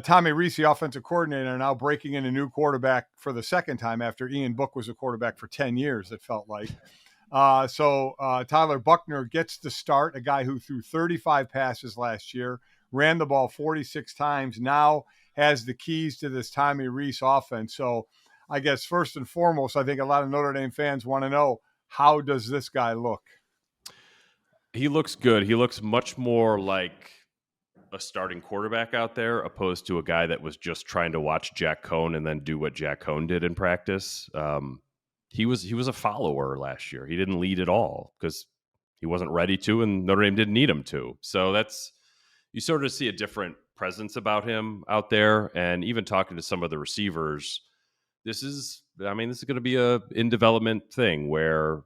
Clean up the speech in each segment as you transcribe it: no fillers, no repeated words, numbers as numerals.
Tommy Rees, the offensive coordinator, now breaking in a new quarterback for the second time after Ian Book was a quarterback for 10 years, it felt like. So Tyler Buchner gets the start, a guy who threw 35 passes last year, ran the ball 46 times, now has the keys to this Tommy Rees offense. So I guess first and foremost, I think a lot of Notre Dame fans want to know, how does this guy look? He looks good. He looks much more like a starting quarterback out there, opposed to a guy that was just trying to watch Jack Cohn and then do what Jack Cohn did in practice. He was a follower last year. He didn't lead at all because he wasn't ready to, and Notre Dame didn't need him to. So that's, you sort of see a different presence about him out there. And even talking to some of the receivers, this is going to be a in development thing where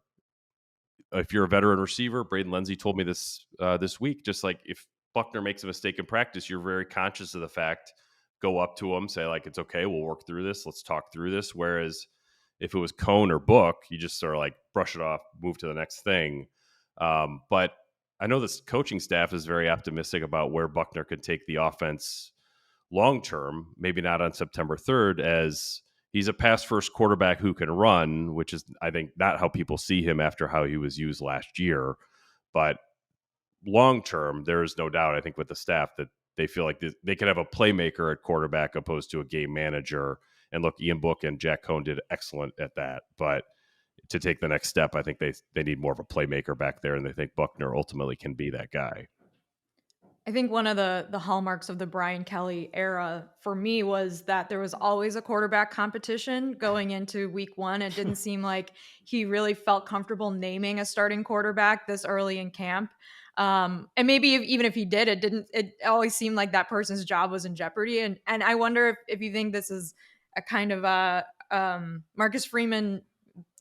if you're a veteran receiver, Braden Lenzy told me this this week, just like if Buchner makes a mistake in practice, you're very conscious of the fact, go up to him, say like, it's okay, we'll work through this, let's talk through this. Whereas if it was Cohn or Book, you just sort of like brush it off, move to the next thing. But I know this coaching staff is very optimistic about where Buchner could take the offense long term, maybe not on September 3rd, as he's a pass first quarterback who can run, which is, I think, not how people see him after how he was used last year. But long term, there is no doubt, I think, with the staff that they feel like they could have a playmaker at quarterback opposed to a game manager. And look, Ian Book and Jack Cohn did excellent at that. But to take the next step, I think they need more of a playmaker back there, and they think Buchner ultimately can be that guy. I think one of the hallmarks of the Brian Kelly era for me was that there was always a quarterback competition going into week one. It didn't seem like he really felt comfortable naming a starting quarterback this early in camp. And maybe even if he did, it always seemed like that person's job was in jeopardy. And I wonder if you think this is a kind of Marcus Freeman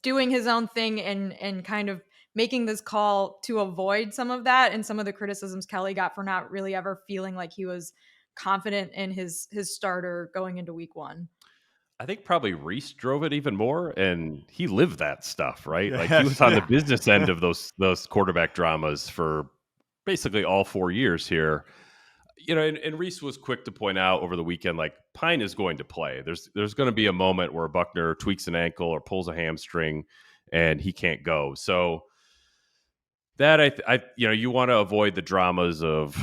doing his own thing and kind of making this call to avoid some of that and some of the criticisms Kelly got for not really ever feeling like he was confident in his starter going into week one. I think probably Rees drove it even more, and he lived that stuff, right? Like he Yes, was on the yeah. business end of those quarterback dramas for basically all 4 years here. You know, and Rees was quick to point out over the weekend, like Pine is going to play. There's going to be a moment where Buchner tweaks an ankle or pulls a hamstring, and he can't go. So that you want to avoid the dramas of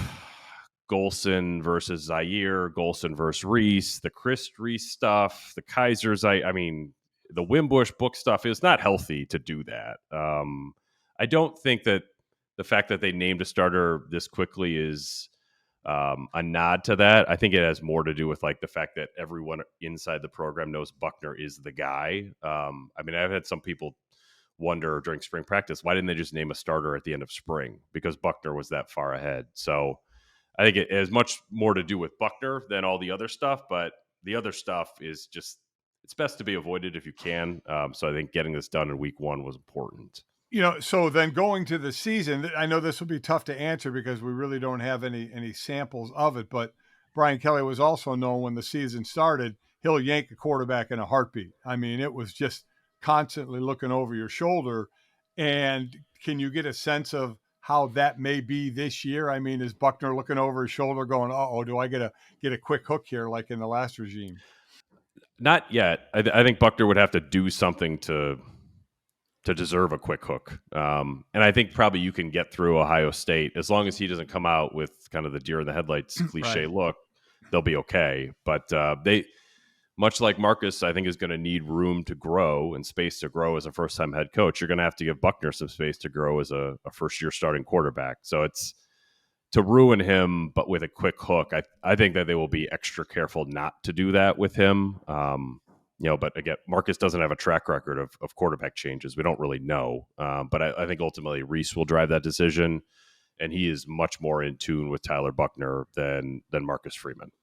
Golson versus Zaire, Golson versus Rees, the Chris Rees stuff, the Kaisers. The Wimbush book stuff is not healthy to do that. I don't think that the fact that they named a starter this quickly is a nod to that. I think it has more to do with like the fact that everyone inside the program knows Buchner is the guy. I've had some people wonder during spring practice, why didn't they just name a starter at the end of spring? Because Buchner was that far ahead. So I think it has much more to do with Buchner than all the other stuff, but the other stuff is just, it's best to be avoided if you can. So I think getting this done in week one was important. So then going to the season, I know this will be tough to answer because we really don't have any samples of it, but Brian Kelly was also known when the season started, he'll yank a quarterback in a heartbeat. I mean, it was just constantly looking over your shoulder. And can you get a sense of how that may be this year? I mean, is Buchner looking over his shoulder going, uh-oh, do I get a quick hook here like in the last regime? Not yet. I think Buchner would have to do something to deserve a quick hook. And I think probably you can get through Ohio State as long as he doesn't come out with kind of the deer in the headlights cliche Right. look, they'll be okay. But they, much like Marcus, I think is going to need room to grow and space to grow as a first-time head coach. You're going to have to give Buchner some space to grow as a first-year starting quarterback. So it's to ruin him, but with a quick hook. I think that they will be extra careful not to do that with him. But again, Marcus doesn't have a track record of quarterback changes. We don't really know. But I think ultimately Rees will drive that decision, and he is much more in tune with Tyler Buchner than Marcus Freeman.